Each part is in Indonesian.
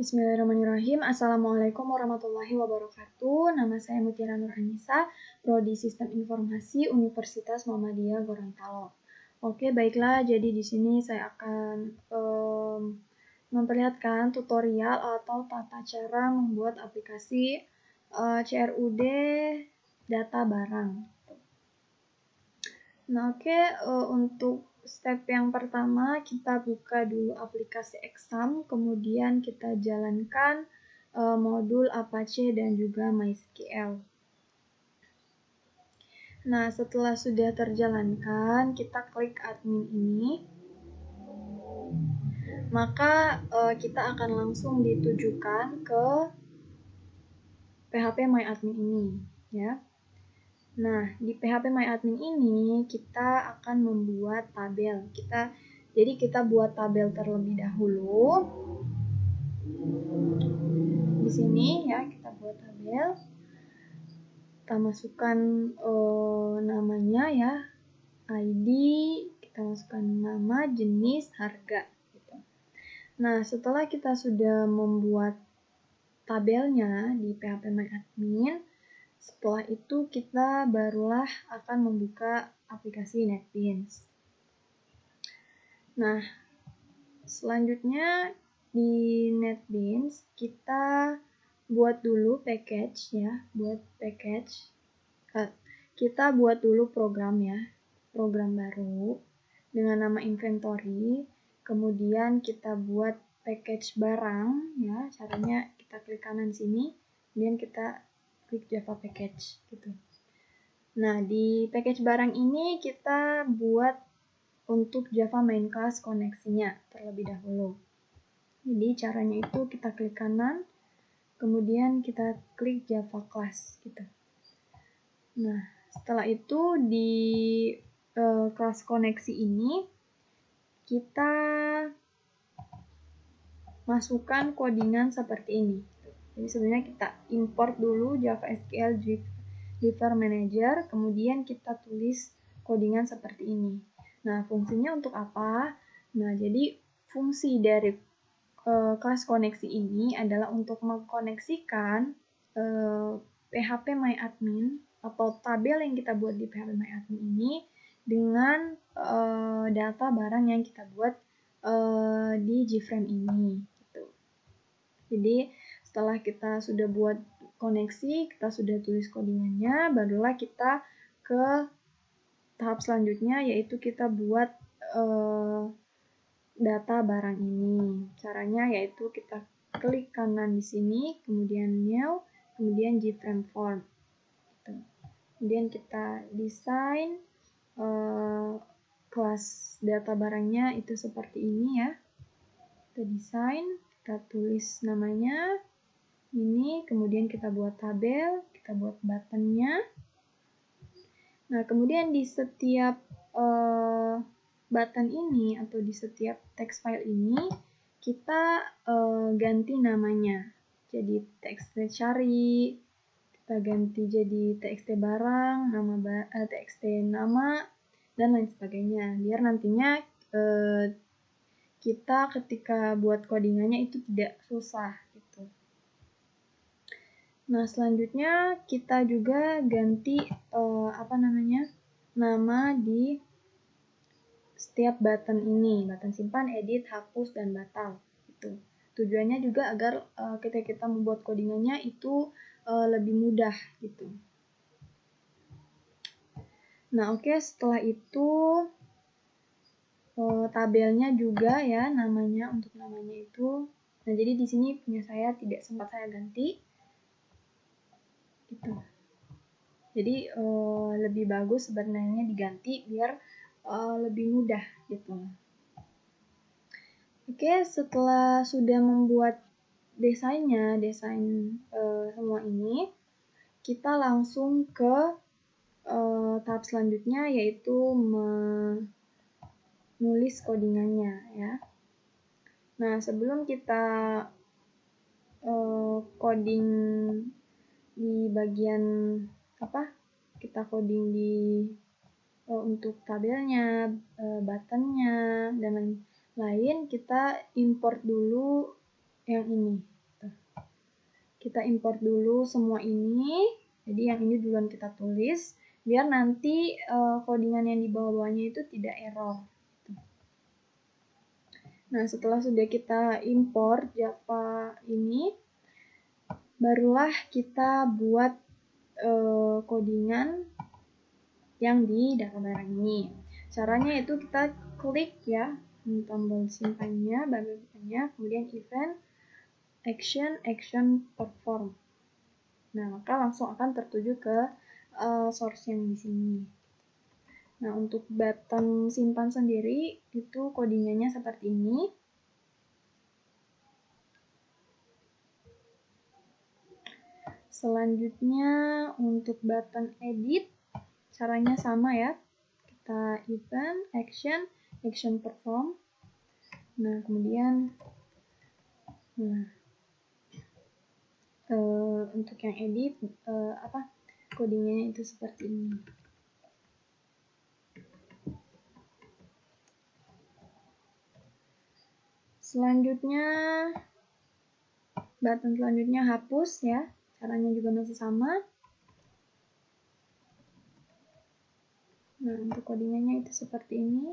Bismillahirrahmanirrahim. Assalamualaikum warahmatullahi wabarakatuh. Nama saya Mutiara Nur Anissa, Prodi Sistem Informasi Universitas Muhammadiyah Gorontalo. Oke, baiklah. Jadi di sini saya akan memperlihatkan tutorial atau tata cara membuat aplikasi CRUD data barang. Nah, oke, untuk step yang pertama, kita buka dulu aplikasi Exam, kemudian kita jalankan modul Apache dan juga MySQL. Nah, setelah sudah terjalankan, kita klik admin ini. Maka kita akan langsung ditujukan ke PHP MyAdmin ini, ya. Nah, di PHP MyAdmin ini kita akan membuat tabel. Jadi kita buat tabel terlebih dahulu. Di sini ya, kita buat tabel. Kita masukkan namanya ya, ID, kita masukkan nama, jenis, harga gitu. Nah, setelah kita sudah membuat tabelnya di PHP MyAdmin, setelah itu kita barulah akan membuka aplikasi NetBeans. Nah, selanjutnya di NetBeans kita buat dulu package ya, kita buat dulu program ya, program baru dengan nama inventory. Kemudian kita buat package barang ya, caranya kita klik kanan sini, kemudian kita klik Java package gitu. Nah, di package barang ini kita buat untuk Java main class koneksinya terlebih dahulu. Jadi caranya itu kita klik kanan, kemudian kita klik Java class gitu. Nah, setelah itu di kelas koneksi ini kita masukkan codingan seperti ini. Jadi sebenarnya kita import dulu Java SQL Driver Manager, kemudian kita tulis codingan seperti ini. Nah, fungsinya untuk apa? Nah, jadi fungsi dari kelas koneksi ini adalah untuk mengkoneksikan PHP MyAdmin atau tabel yang kita buat di PHP MyAdmin ini dengan data barang yang kita buat di JFrame ini. Gitu. Jadi setelah kita sudah buat koneksi, kita sudah tulis codingannya, barulah kita ke tahap selanjutnya, yaitu kita buat data barang ini. Caranya yaitu kita klik kanan di sini, kemudian New, kemudian JFrame Form. Gitu. Kemudian kita desain kelas data barangnya itu seperti ini ya. Kita desain, kita tulis namanya ini, kemudian kita buat tabel, kita buat buttonnya. Nah, kemudian di setiap button ini atau di setiap text file ini kita ganti namanya. Jadi txt cari, kita ganti jadi txt barang, txt nama, dan lain sebagainya. Biar nantinya kita ketika buat codingannya itu tidak susah gitu. Nah, selanjutnya kita juga ganti nama di setiap button ini, button simpan, edit, hapus, dan batal gitu. Tujuannya juga agar ketika kita membuat codingannya itu lebih mudah gitu. Nah, oke, setelah itu tabelnya juga ya namanya, untuk namanya itu. Nah, jadi di sini punya saya tidak sempat saya ganti gitu. Jadi lebih bagus sebenarnya diganti biar lebih mudah gitu. Oke, setelah sudah membuat desain semua ini, kita langsung ke tahap selanjutnya, yaitu menulis codingannya ya. Nah, sebelum kita coding di bagian kita coding di untuk tabelnya, buttonnya, dan lain-lain, kita import dulu yang ini, kita import dulu semua ini. Jadi yang ini duluan kita tulis, biar nanti codingan yang di bawah-bawahnya itu tidak error. Nah, setelah sudah kita import Java ini, barulah kita buat codingan yang di data barang ini. Caranya itu kita klik ya, tombol simpannya, bagiannya, kemudian event, action, perform. Nah, maka langsung akan tertuju ke source yang di sini. Nah, untuk button simpan sendiri, itu codingannya seperti ini. Selanjutnya, untuk button edit, caranya sama ya. Kita event, action, perform. Nah, kemudian, untuk yang edit, codingannya itu seperti ini. Selanjutnya, button selanjutnya hapus ya. Caranya juga masih sama. Nah, untuk codingannya itu seperti ini.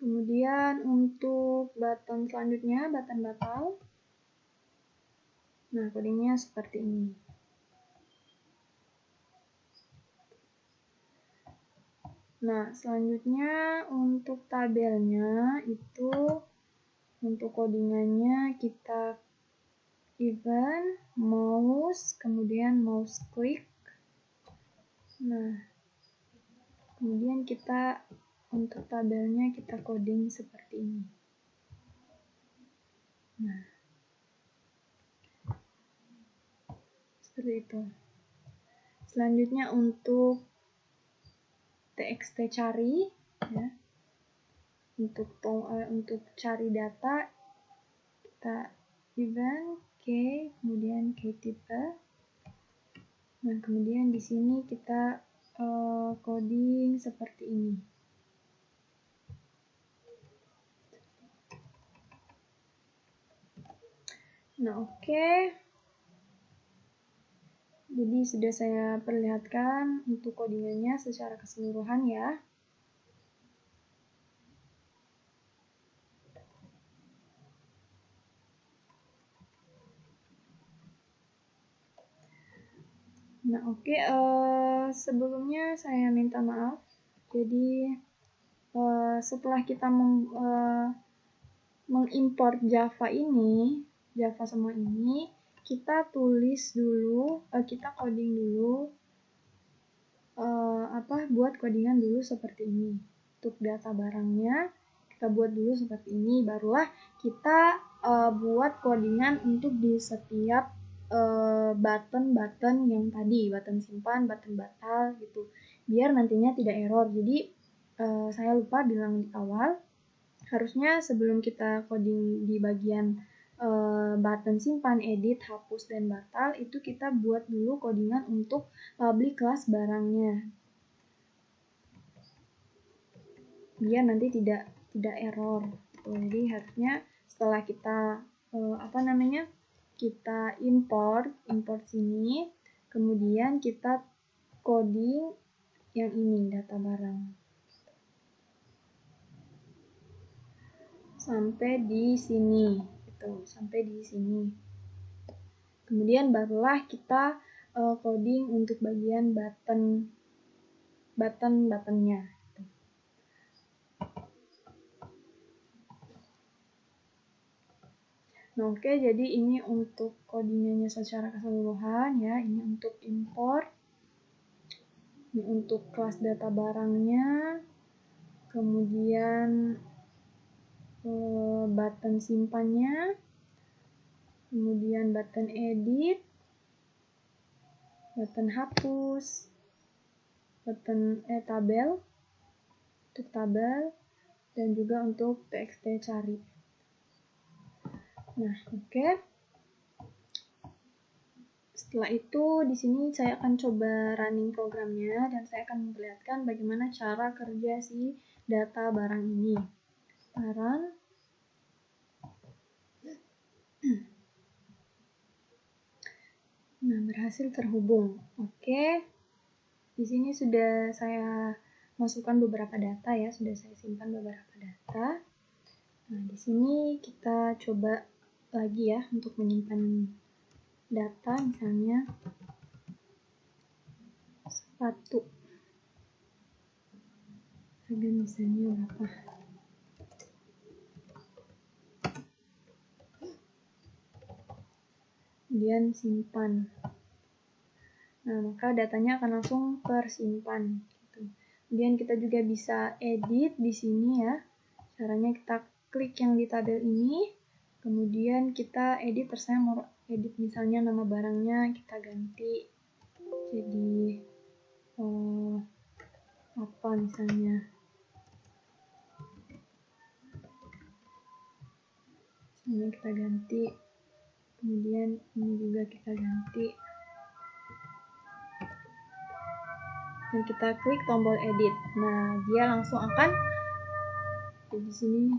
Kemudian untuk button selanjutnya, button batal. Nah, codingnya seperti ini. Nah, selanjutnya untuk tabelnya itu untuk codingannya kita event, mouse, kemudian mouse click. Nah, kemudian kita untuk tabelnya kita coding seperti ini. Nah, seperti itu. Selanjutnya untuk txt cari ya. Untuk cari data kita event kemudian tipe. Nah, kemudian di sini kita coding seperti ini. Nah, oke. Jadi sudah saya perlihatkan untuk codingannya secara keseluruhan ya. Nah, oke. Sebelumnya saya minta maaf. Jadi setelah kita mengimport Java semua ini, kita tulis dulu, kita coding dulu, buat codingan dulu seperti ini. Untuk data barangnya, kita buat dulu seperti ini, barulah kita buat codingan untuk di setiap button yang tadi, button simpan, button batal gitu, biar nantinya tidak error. Jadi saya lupa bilang di awal, harusnya sebelum kita coding di bagian button simpan, edit, hapus, dan batal, itu kita buat dulu codingan untuk public class barangnya, biar nanti tidak error. Jadi harusnya setelah kita kita import sini, kemudian kita coding yang ini, data barang, sampai di sini gitu, sampai di sini. Kemudian barulah kita coding untuk bagian buttonnya. Nah, oke, jadi ini untuk codingannya secara keseluruhan ya. Ini untuk import, ini untuk kelas data barangnya, kemudian button simpannya, kemudian button edit, button hapus, button tabel, untuk tabel, dan juga untuk txt cari. Nah, oke. Setelah itu di sini saya akan coba running programnya dan saya akan memperlihatkan bagaimana cara kerja si data barang ini. Run. Nah, berhasil terhubung. Oke. Di sini sudah saya masukkan beberapa data ya, sudah saya simpan beberapa data. Nah, di sini kita coba lagi ya untuk menyimpan data, misalnya sepatu. Harga misalnya berapa? Kemudian simpan. Nah, maka datanya akan langsung tersimpan. Gitu. Kemudian kita juga bisa edit di sini ya. Caranya kita klik yang di tabel ini, kemudian kita edit. Terus saya mau edit misalnya nama barangnya kita ganti jadi apa misalnya. Ini kita ganti. Kemudian ini juga kita ganti. Dan kita klik tombol edit. Nah, dia langsung akan di sini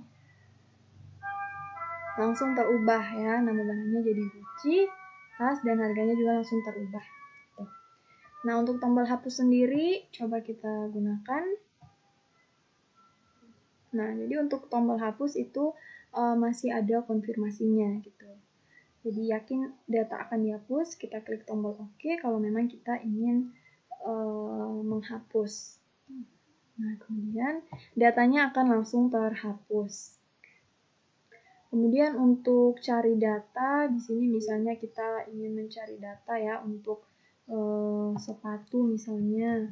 langsung terubah ya. Nama barangnya jadi Gucci, tas, dan harganya juga langsung terubah. Nah, untuk tombol hapus sendiri coba kita gunakan. Nah, jadi untuk tombol hapus itu masih ada konfirmasinya gitu. Jadi yakin data akan dihapus, kita klik tombol OK kalau memang kita ingin menghapus. Nah, kemudian datanya akan langsung terhapus. Kemudian untuk cari data, di sini misalnya kita ingin mencari data ya untuk sepatu misalnya.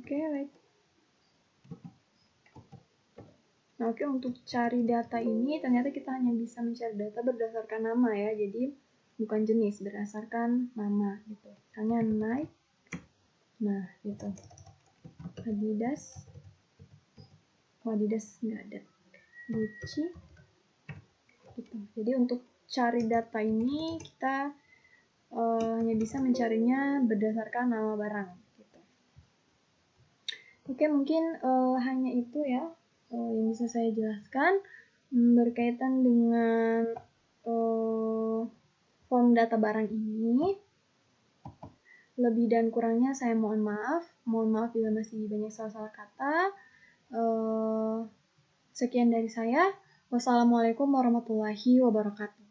Oke, baik. Nah, oke, untuk cari data ini ternyata kita hanya bisa mencari data berdasarkan nama ya, jadi bukan jenis, berdasarkan nama gitu. Misalnya Nike, nah gitu. Adidas nggak ada. Gucci, gitu. Jadi untuk cari data ini kita hanya bisa mencarinya berdasarkan nama barang. Gitu. Oke, mungkin hanya itu ya yang bisa saya jelaskan berkaitan dengan form data barang ini. Lebih dan kurangnya saya mohon maaf. Mohon maaf bila masih banyak salah-salah kata. Sekian dari saya. Wassalamualaikum warahmatullahi wabarakatuh.